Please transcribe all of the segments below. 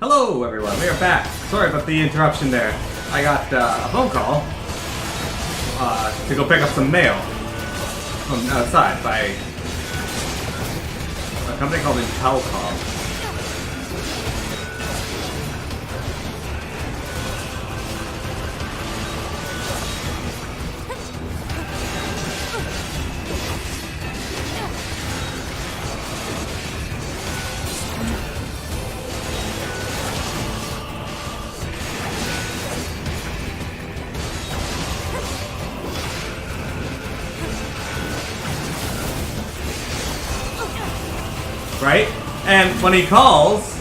Hello everyone, we are back. Sorry about the interruption there. I got a phone call to go pick up some mail from outside by a company called Intelcom. Right? And when he calls,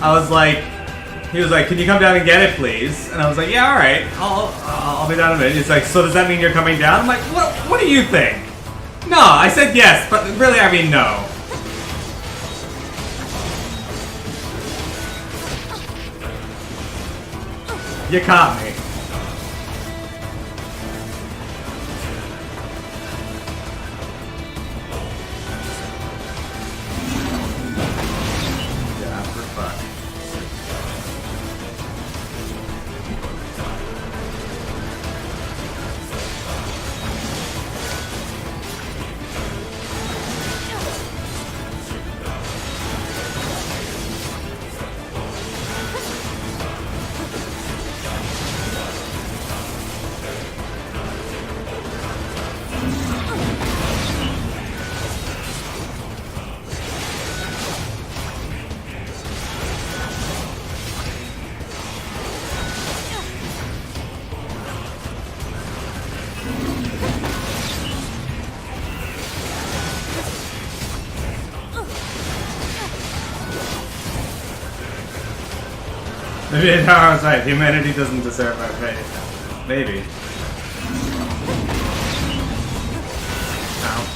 I was like, he was like, can you come down and get it, please? And I was like, yeah, all right, I'll be down in a minute. He's like, so does that mean you're coming down? I'm like, what do you think? No, I said yes, but really I mean no. You caught me. Maybe I was right. Humanity doesn't deserve our faith. Maybe. Ow.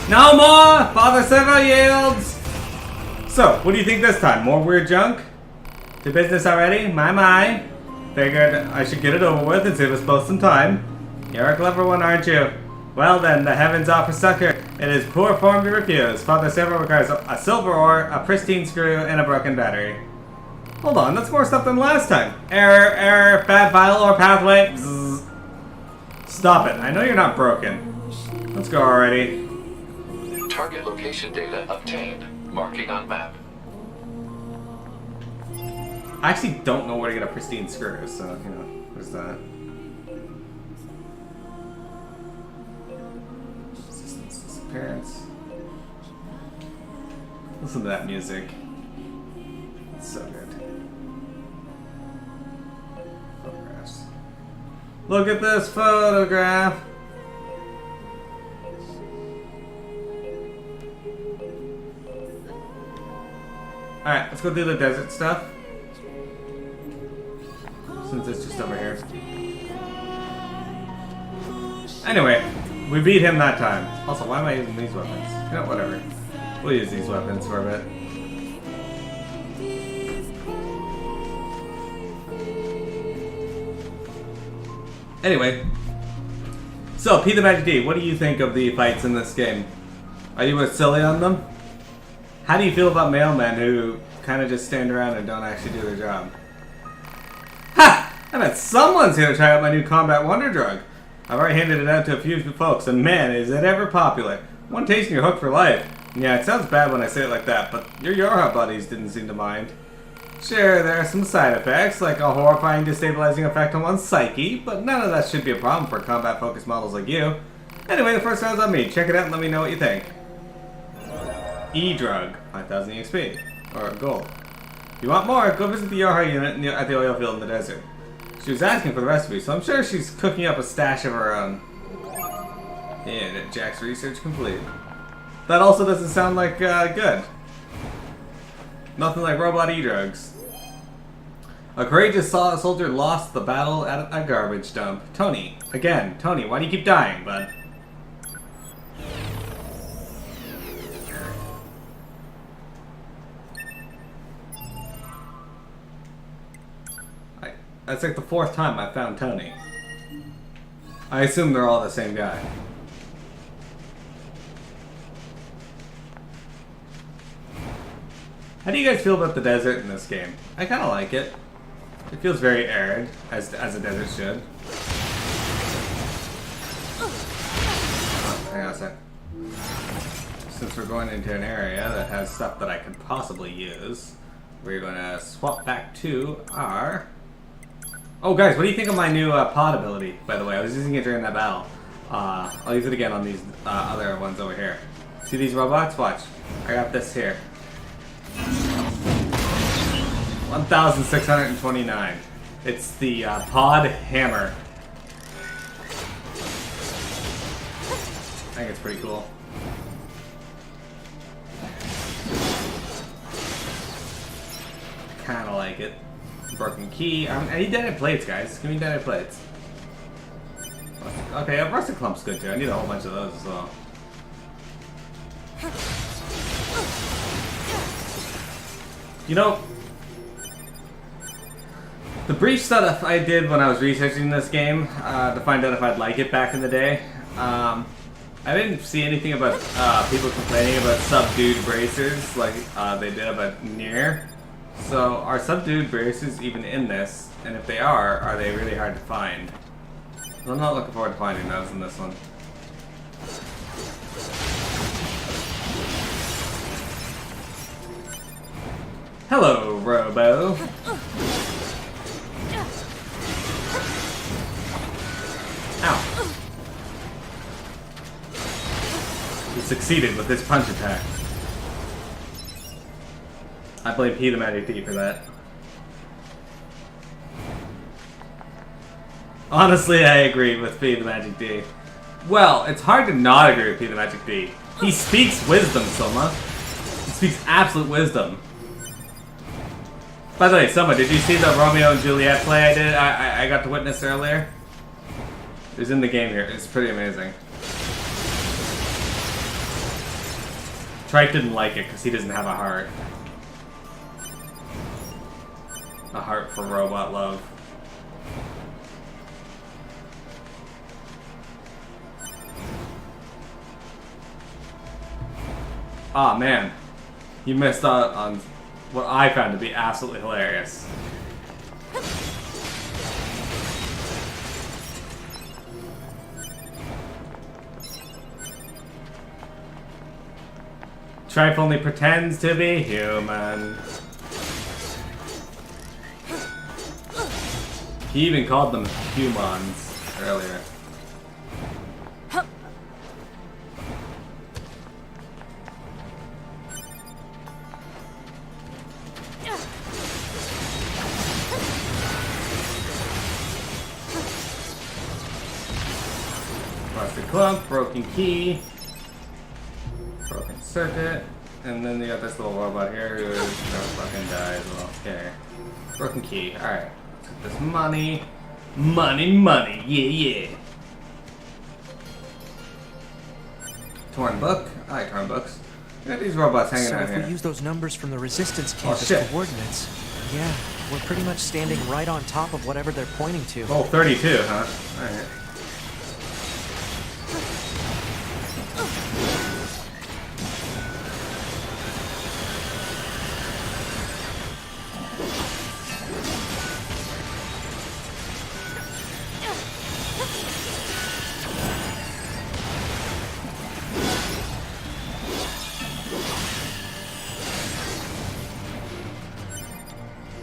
No more! Father Sever yields! So, what do you think this time? More weird junk? To business already? My. Figured I should get it over with and save us both some time. You're a clever one, aren't you? Well then, the heavens offer succor. It is poor form to refuse. Father Sever requires a silver ore, a pristine screw, and a broken battery. Hold on, that's more stuff than last time. Error, bad file or pathway. Bzzz. Stop it, I know you're not broken. Let's go already. Target location data obtained. Marking on map. I actually don't know where to get a pristine screw, so, you know, there's that. Resistance disappearance. Listen to that music. It's so good. Photographs. Look at this photograph! Alright, let's go do the desert stuff. Since it's just over here. Anyway, we beat him that time. Also, why am I using these weapons? You know, whatever. We'll use these weapons for a bit. Anyway. So, P the Magic D, what do you think of the fights in this game? Are you silly on them? How do you feel about mailmen who kind of just stand around and don't actually do their job? Ha! I bet someone's here to try out my new combat wonder drug. I've already handed it out to a few folks, and man, is it ever popular. One taste and you're hooked for life. Yeah, it sounds bad when I say it like that, but your Yorha buddies didn't seem to mind. Sure, there are some side effects, like a horrifying destabilizing effect on one's psyche, but none of that should be a problem for combat-focused models like you. Anyway, the first round's on me. Check it out and let me know what you think. E-drug, 5,000 EXP, or gold. If you want more, go visit the Yorha unit at the oil field in the desert. She was asking for the recipe, so I'm sure she's cooking up a stash of her own. And Jack's research complete. That also doesn't sound like good. Nothing like robot E-drugs. A courageous soldier lost the battle at a garbage dump. Tony. Again. Tony, why do you keep dying, bud? That's like the 4th time I found Tony. I assume they're all the same guy. How do you guys feel about the desert in this game? I kind of like it. It feels very arid, as a desert should. Oh, hang on a sec. Since we're going into an area that has stuff that I could possibly use, we're going to swap back to our... Oh guys, what do you think of my new pod ability, by the way? I was using it during that battle. I'll use it again on these other ones over here. See these robots? Watch. I got this here. 1,629. It's the pod hammer. I think it's pretty cool. Kinda like it. Broken key. I need dead plates, guys. Give me dead plates. Okay, a rusted clump's good too. I need a whole bunch of those as well. You know, the brief stuff I did when I was researching this game to find out if I'd like it back in the day, I didn't see anything about people complaining about subdued bracers like they did about Nier. So are subdued bracers even in this? And if they are they really hard to find? I'm not looking forward to finding those in this one. Hello, Robo. Ow. He succeeded with his punch attack. I blame P the Magic D for that. Honestly, I agree with P the Magic D. Well, it's hard to not agree with P the Magic D. He speaks wisdom, Soma. He speaks absolute wisdom. By the way, Soma, did you see the Romeo and Juliet play I did? I got to witness earlier? It was in the game here. It's pretty amazing. Trike didn't like it because he doesn't have a heart. A heart for robot love. Aw, man. You missed out on what I found to be absolutely hilarious. Trife only pretends to be human. He even called them humans earlier. Busted clump, broken key, broken circuit, and then you got this little robot here who is gonna fucking die as well. Okay. Broken key, alright. This money. Money, money, yeah, yeah. Torn book. I like torn books. Look at these robots hanging out here. So if we use those numbers from the resistance campus coordinates, yeah, we're pretty much standing right on top of whatever they're pointing to. Oh, 32, huh? Alright.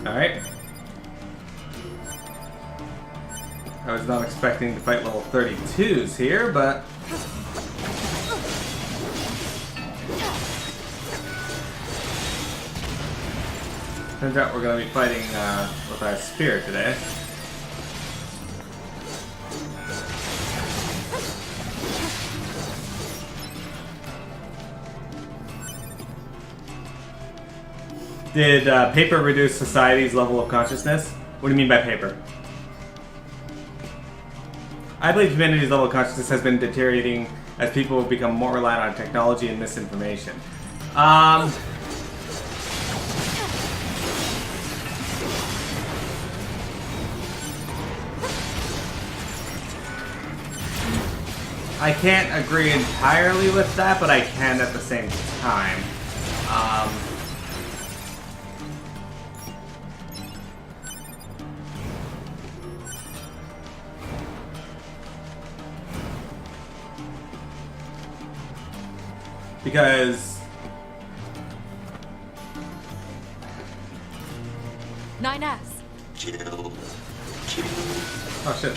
Alright. I was not expecting to fight level 32s here, but... turns out we're going to be fighting with our spear today. Did paper reduce society's level of consciousness? What do you mean by paper? I believe humanity's level of consciousness has been deteriorating as people become more reliant on technology and misinformation. I can't agree entirely with that, but I can at the same time. Because 9S. oh shit.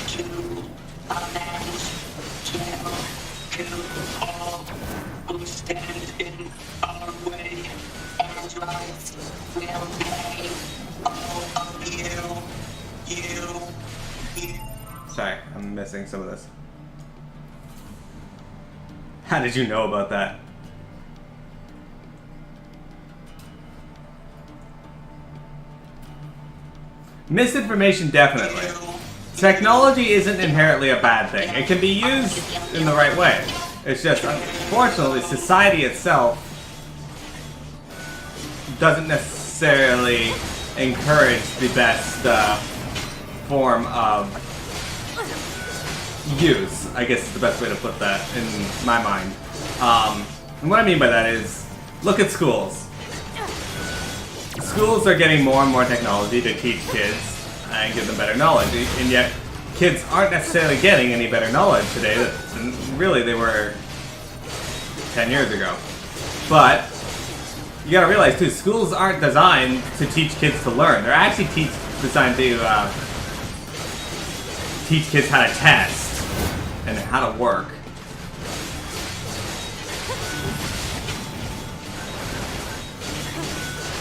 Kill all who stand in our way. Androids will pay all of you. Sorry, I'm missing some of this. How did you know about that? Misinformation, definitely. Technology isn't inherently a bad thing. It can be used in the right way. It's just, unfortunately, society itself doesn't necessarily encourage the best form of use, I guess is the best way to put that in my mind. And what I mean by that is, look at schools. Schools are getting more and more technology to teach kids and give them better knowledge, and yet kids aren't necessarily getting any better knowledge today than really they were 10 years ago. But you gotta realize too, schools aren't designed to teach kids to learn. They're actually designed to teach kids how to test and how to work.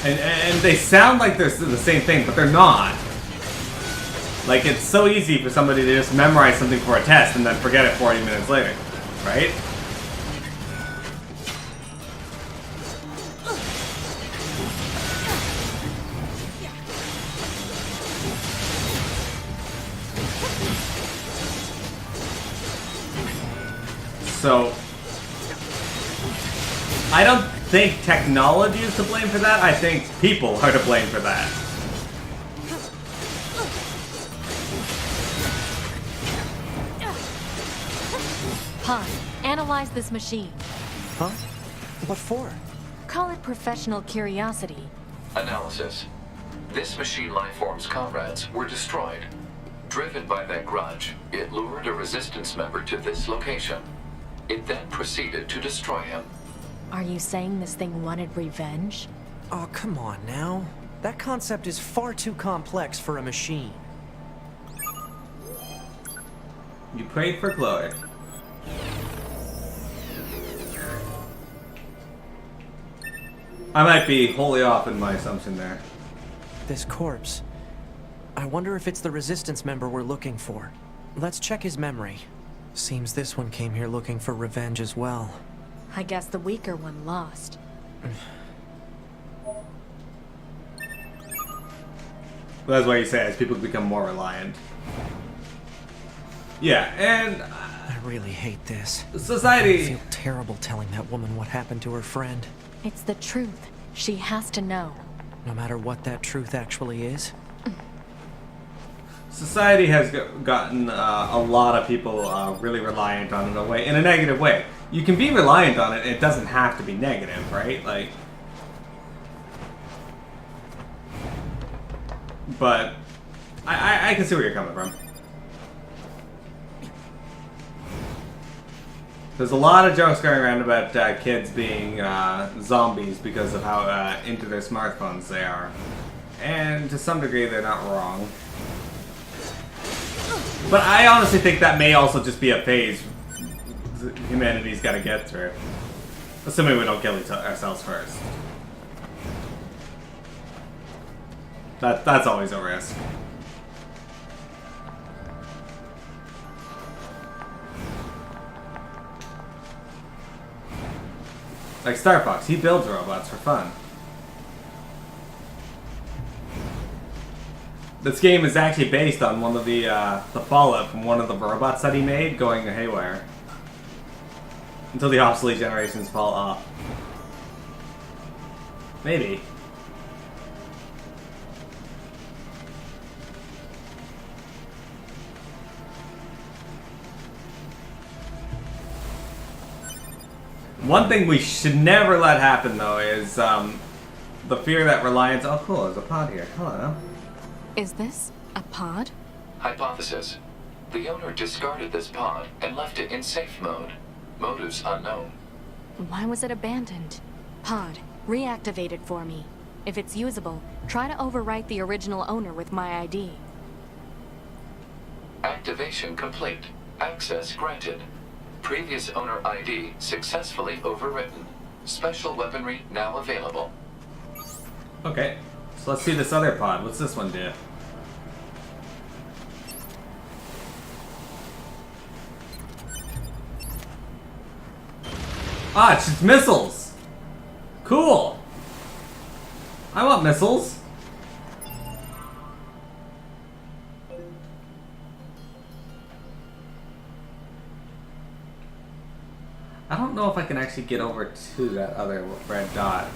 And they sound like they're the same thing, but they're not. Like, it's so easy for somebody to just memorize something for a test and then forget it 40 minutes later, right? So, I don't think technology is to blame for that. I think people are to blame for that. Han, analyze this machine. Huh? What for? Call it professional curiosity. Analysis. This machine lifeform's comrades were destroyed. Driven by that grudge, it lured a resistance member to this location. It then proceeded to destroy him. Are you saying this thing wanted revenge? Oh, come on now. That concept is far too complex for a machine. You prayed for Chloe. I might be wholly off in my assumption there. This corpse. I wonder if it's the resistance member we're looking for. Let's check his memory. Seems this one came here looking for revenge as well. I guess the weaker one lost. That's why you say as people become more reliant. Yeah, and I really hate this. society. I feel terrible telling that woman what happened to her friend. It's the truth. She has to know. No matter what that truth actually is. Society has gotten a lot of people really reliant on it in a negative way. You can be reliant on it, it doesn't have to be negative, right? Like, but I can see where you're coming from. There's a lot of jokes going around about kids being zombies because of how into their smartphones they are. And to some degree, they're not wrong. But I honestly think that may also just be a phase humanity's got to get through. Assuming we don't kill ourselves first. That's always a risk. Like Star Fox, he builds robots for fun. this game is actually based on one of the fallout from one of the robots that he made going haywire. Until the obsolete generations fall off. Maybe. One thing we should never let happen, though, is the fear that reliance... Oh, cool, there's a pod here. Hello. Is this a pod? Hypothesis. The owner discarded this pod and left it in safe mode. Motives unknown. Why was it abandoned? Pod, reactivate it for me. If it's usable, try to overwrite the original owner with my ID. Activation complete. Access granted. Previous owner ID successfully overwritten. Special weaponry now available. Okay, so let's see this other pod. What's this one do? Ah, it's just missiles! Cool! I want missiles! I don't know if I can actually get over to that other red dot.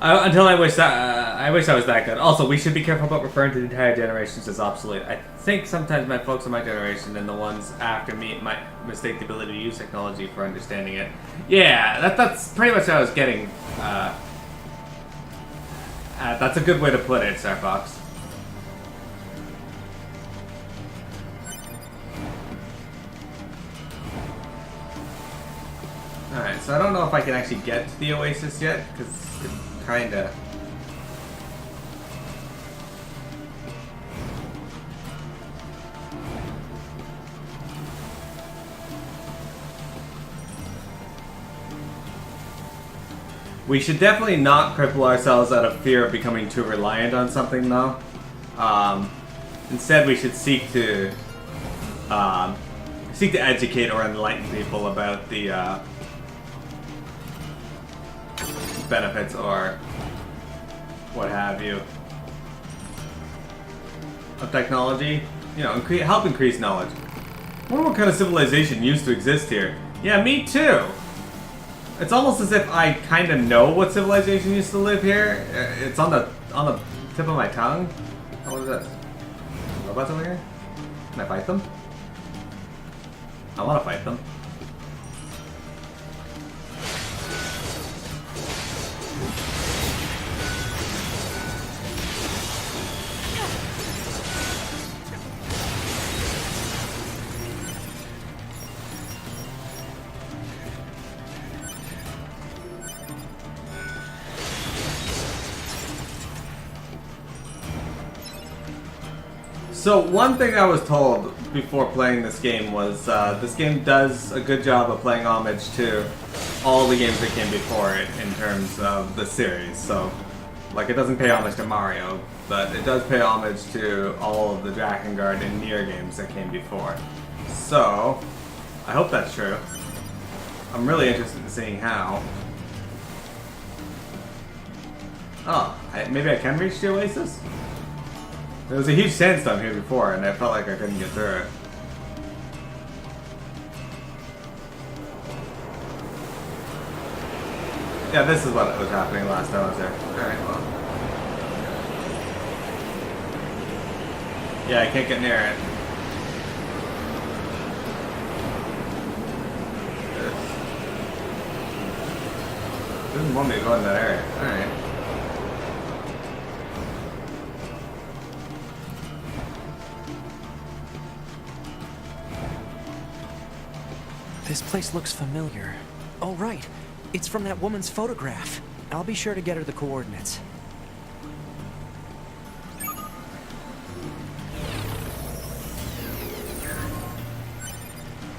Until I wish I was that good. Also, we should be careful about referring to the entire generations as obsolete. I think sometimes my folks of my generation and the ones after me might mistake the ability to use technology for understanding it. Yeah, that's pretty much what I was getting. That's a good way to put it, Star Fox. Alright, so I don't know if I can actually get to the Oasis yet, because it's kinda... We should definitely not cripple ourselves out of fear of becoming too reliant on something, though. Instead, we should seek to educate or enlighten people about the benefits or what have you of technology. You know, help increase knowledge. I wonder what kind of civilization used to exist here. Yeah, me too. It's almost as if I kind of know what civilization used to live here. It's on the tip of my tongue. Oh, what is this? Robots over here? Can I fight them? I want to fight them. So one thing I was told before playing this game was this game does a good job of playing homage to all the games that came before it in terms of the series. So, like, it doesn't pay homage to Mario, but it does pay homage to all of the Drakengard and Nier games that came before. So, I hope that's true. I'm really interested in seeing how. Oh, maybe I can reach the Oasis? There was a huge sandstorm here before, and I felt like I couldn't get through it. Yeah, this is what was happening last time I was there. Alright, well. Yeah, I can't get near it. This doesn't want me to go in that area. Alright. This place looks familiar. Oh, right. It's from that woman's photograph. I'll be sure to get her the coordinates.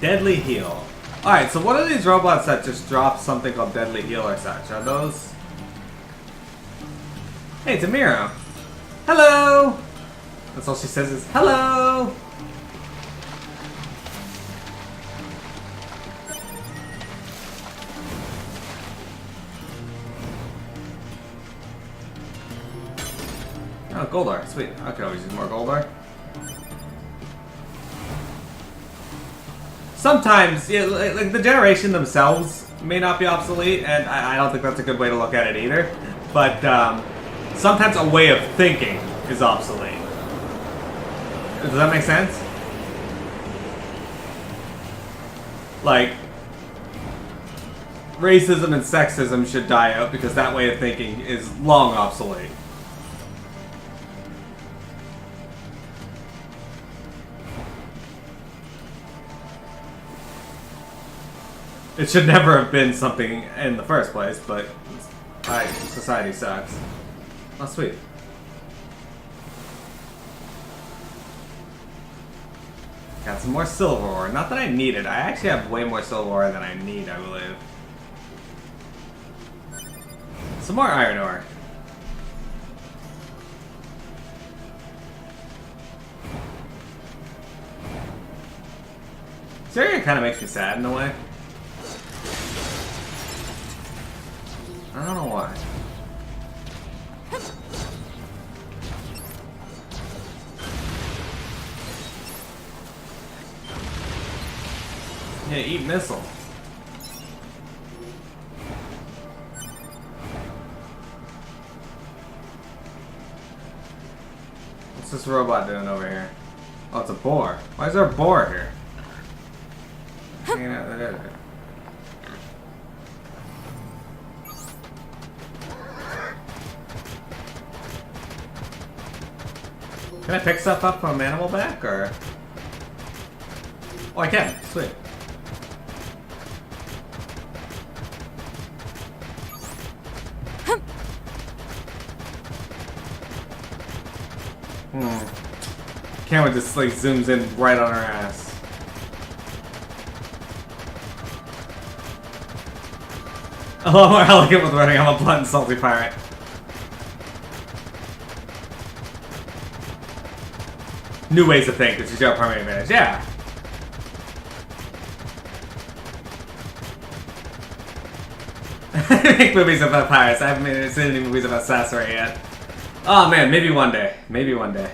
Deadly Heal. Alright, so what are these robots that just drop something called Deadly Heal or such? Are those... Hey, it's a Miro. Hello! That's all she says is, hello! Oh, gold ore. Sweet. I could always use more gold ore. Sometimes, yeah, like the generation themselves may not be obsolete, and I don't think that's a good way to look at it either. But sometimes a way of thinking is obsolete. Does that make sense? Like, racism and sexism should die out because that way of thinking is long obsolete. It should never have been something in the first place, but society sucks. Oh, sweet. Got some more silver ore. Not that I need it. I actually have way more silver ore than I need, I believe. Some more iron ore. Syria kind of makes me sad in a way. I don't know why. Yeah, eat missile. What's this robot doing over here? Oh, it's a boar. Why is there a boar here? Hanging out in the desert. Can I pick stuff up from animal back, or? Oh, I can. Sweet. Camera just like zooms in right on her ass. A lot more elegant with running. I'm a blunt and salty pirate. New ways to think. This is your primary advantage. Yeah. I make movies about pirates. I haven't seen any movies about Sasori yet. Oh man, maybe one day. Maybe one day.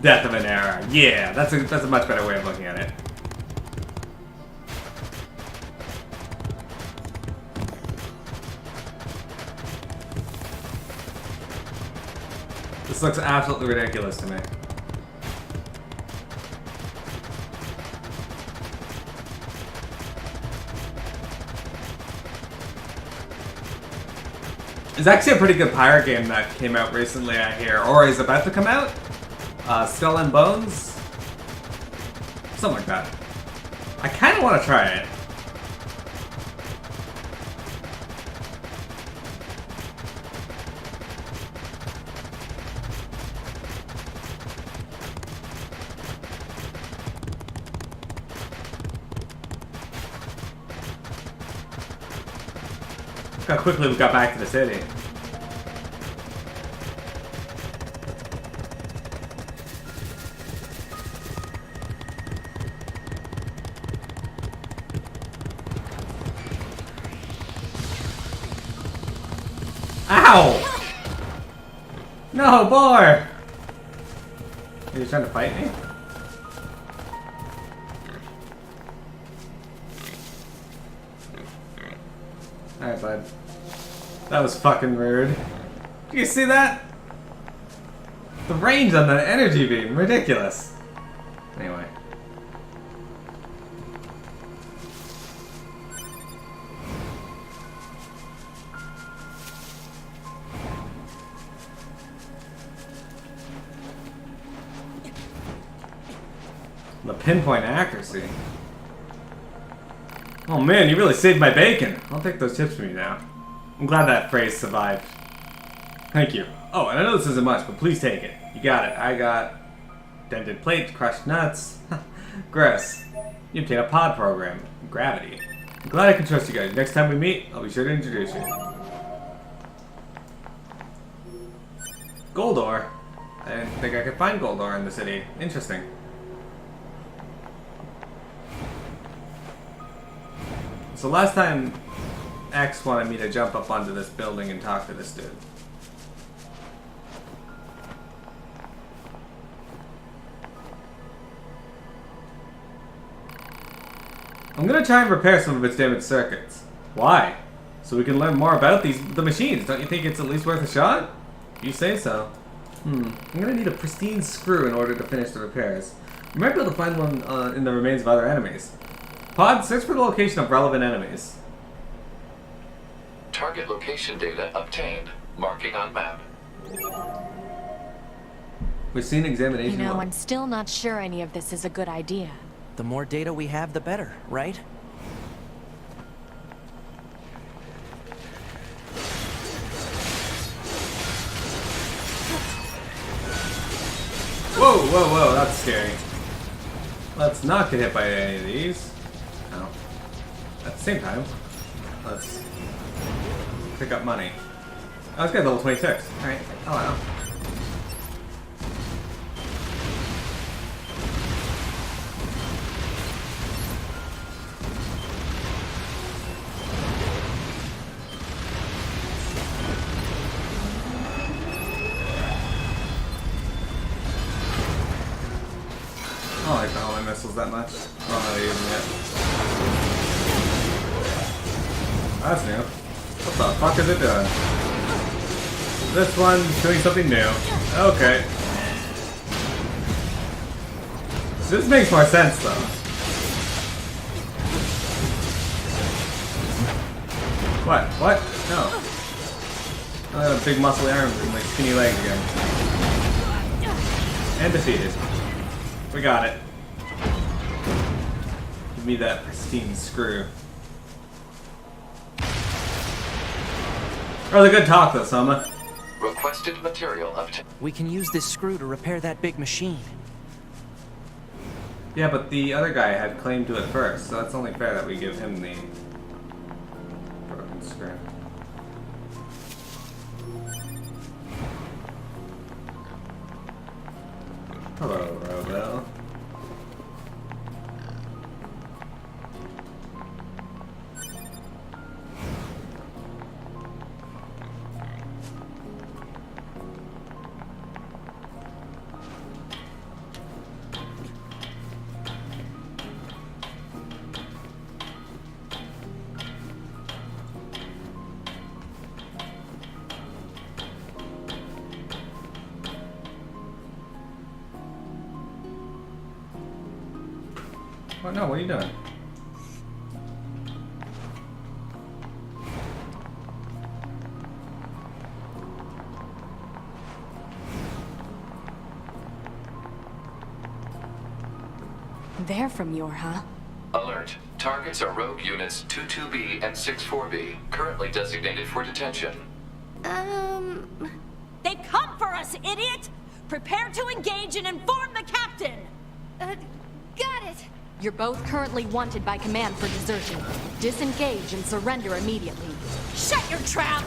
Death of an era. Yeah, that's a much better way of looking at it. This looks absolutely ridiculous to me. It's actually a pretty good pirate game that came out recently, I hear, or is about to come out. Skull and Bones? Something like that. I kind of want to try it. Look how quickly we got back to the city. Ow! No, boar! Are you trying to fight me? Alright, bud. That was fucking rude. Did you see that? The range on the energy beam, ridiculous. Anyway. The pinpoint accuracy. Oh man, you really saved my bacon. I'll take those tips from you now. I'm glad that phrase survived. Thank you. Oh, and I know this isn't much, but please take it. You got it. I got dented plates, crushed nuts. Gross. You obtain a pod program. Gravity. I'm glad I can trust you guys. Next time we meet, I'll be sure to introduce you. Gold ore. I didn't think I could find gold ore in the city. Interesting. So last time, X wanted me to jump up onto this building and talk to this dude. I'm gonna try and repair some of its damaged circuits. Why? So we can learn more about the machines. Don't you think it's at least worth a shot? You say so. I'm gonna need a pristine screw in order to finish the repairs. You might be able to find one in the remains of other enemies. Pod, search for the location of relevant enemies. Target location data obtained. Marking on map. We've seen examination. You know, log. I'm still not sure any of this is a good idea. The more data we have, the better, right? Whoa, whoa, whoa, that's scary. Let's not get hit by any of these. No. At the same time, let's pick up money. Oh, let's get level 26. Alright, oh wow. I don't like the homing missiles that much. I don't know how to use them yet. That's new. What the fuck is it doing? This one's doing something new. Okay. So this makes more sense though. What? What? No. I have big muscly arms and like skinny legs again. And defeated. We got it. Give me that pristine screw. Really good talk though, Soma. Requested material obtained. We can use this screw to repair that big machine. Yeah, but the other guy had claim to it first, so that's only fair that we give him the broken screw. Hello, Robo. Oh no, what are you doing? They're from Nier, huh? Alert. Targets are rogue units 22B and 64B, currently designated for detention. They've come for us, idiot! Prepare to engage and inform the captain! Got it. You're both currently wanted by command for desertion. Disengage and surrender immediately. Shut your trap!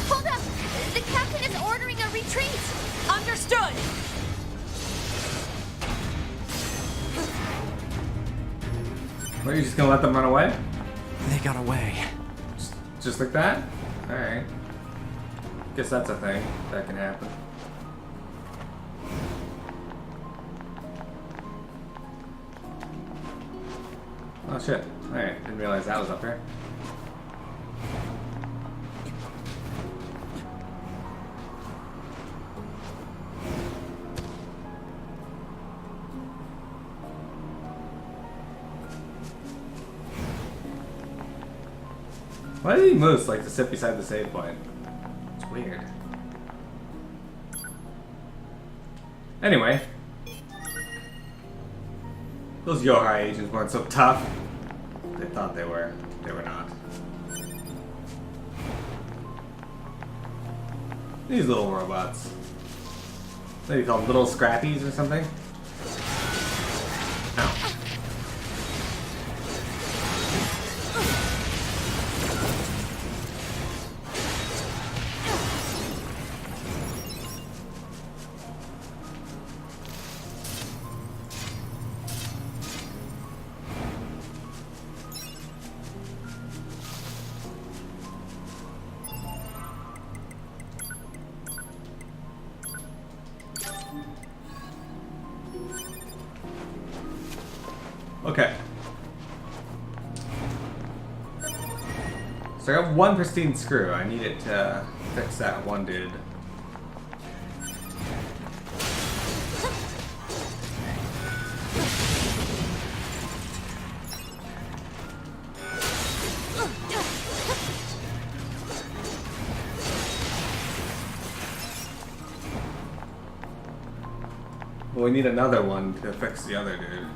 Hold up. The captain is ordering a retreat. Understood! What, are you just gonna let them run away? They got away. Just like that? Alright. Guess that's a thing that can happen. Oh shit. Alright, didn't realize that was up here. Why did he moose like to sit beside the save point? It's weird. Anyway. Those Yohai agents weren't so tough. They thought they were. They were not. These little robots. What do you call them? Little scrappies or something? Ow. Okay. So I got one pristine screw. I need it to fix that one dude. Well, we need another one to fix the other dude.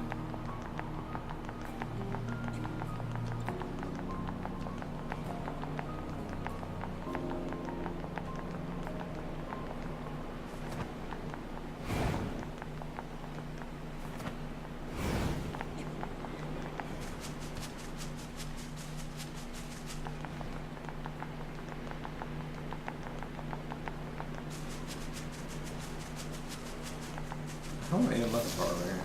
How many left far there?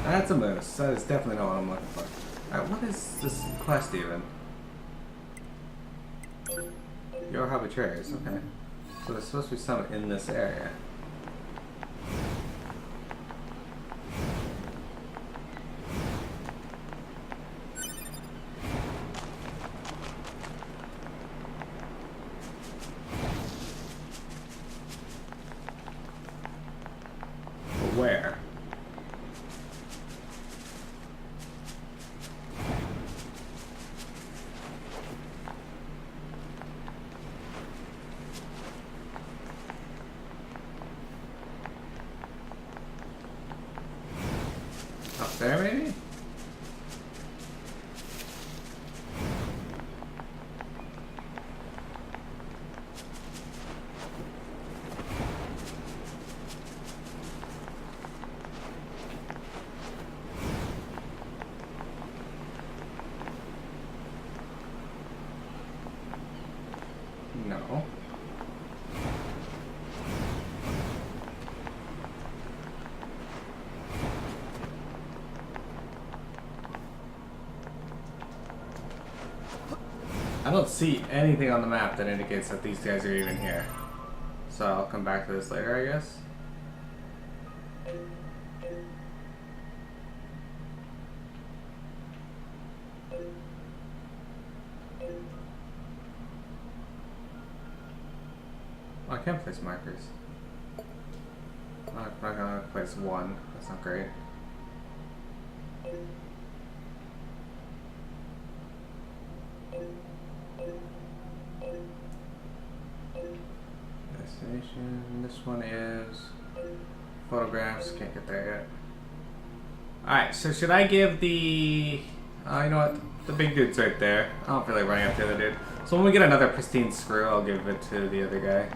That's a moose. That is definitely not what I'm looking for. Alright, what is this quest even? Your arbitraries, okay. So there's supposed to be some in this area. Where? Up there, maybe? No. I don't see anything on the map that indicates that these guys are even here. So I'll come back to this later, I guess. Oh, I can't place markers. I'm not gonna place one. That's not great. Destination. This one is photographs. Can't get there yet. Alright, so should I give the... you know what? The big dude's right there. I don't feel like running up to the other dude. So when we get another pristine screw, I'll give it to the other guy.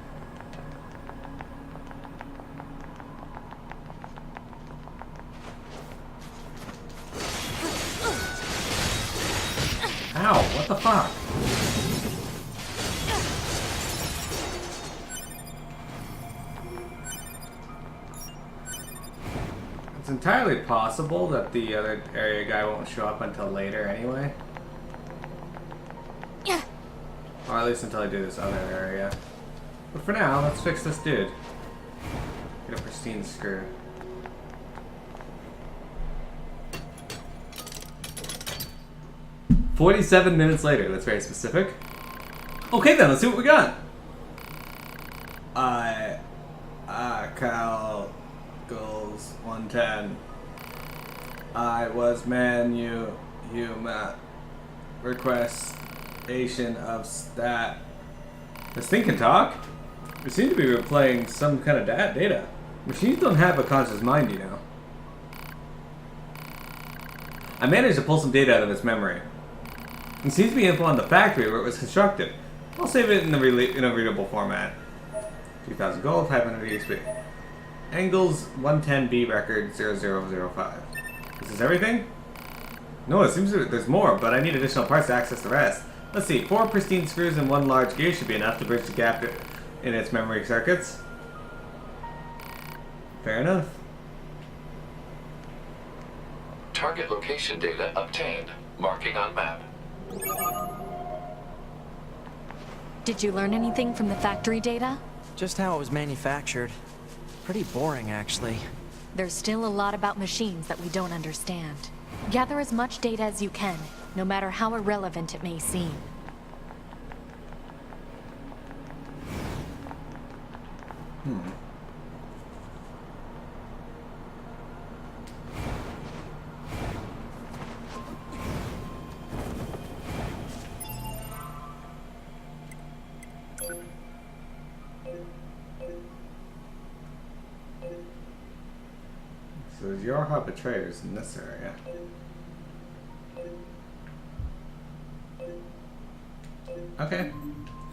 Ow, what the fuck? It's entirely possible that the other area guy won't show up until later anyway. Or at least until I do this other area. But for now, let's fix this dude. Get a pristine screw. "47 minutes later," that's very specific. Okay then, let's see what we got. Cal goals 110. I was Human requestation of stat. This thing can talk? We seem to be replaying some kind of data. Machines don't have a conscious mind, you know. I managed to pull some data out of its memory. It seems to be info on the factory where it was constructed. I'll save it in a readable format. 2,000 gold, 500 EXP. Angles 110B record 0005. Is this everything? No, it seems there's more, but I need additional parts to access the rest. Let's see, 4 pristine screws and 1 large gear should be enough to bridge the gap in its memory circuits. Fair enough. Target location data obtained. Marking on map. Did you learn anything from the factory data? Just how it was manufactured. Pretty boring, actually. There's still a lot about machines that we don't understand. Gather as much data as you can, no matter how irrelevant it may seem. So there's Yorha betrayers in this area. Okay,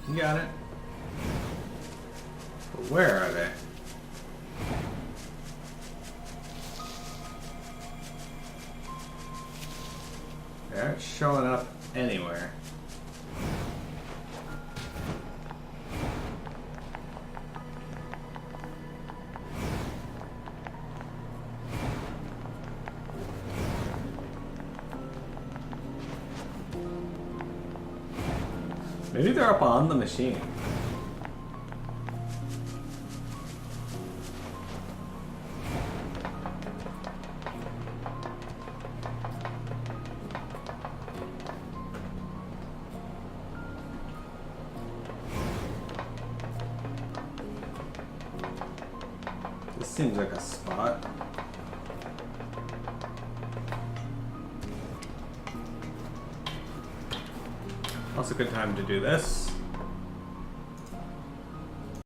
you got it. But where are they? They aren't showing up anywhere. Maybe they're up on the machine. This seems like a spot. Also a good time to do this.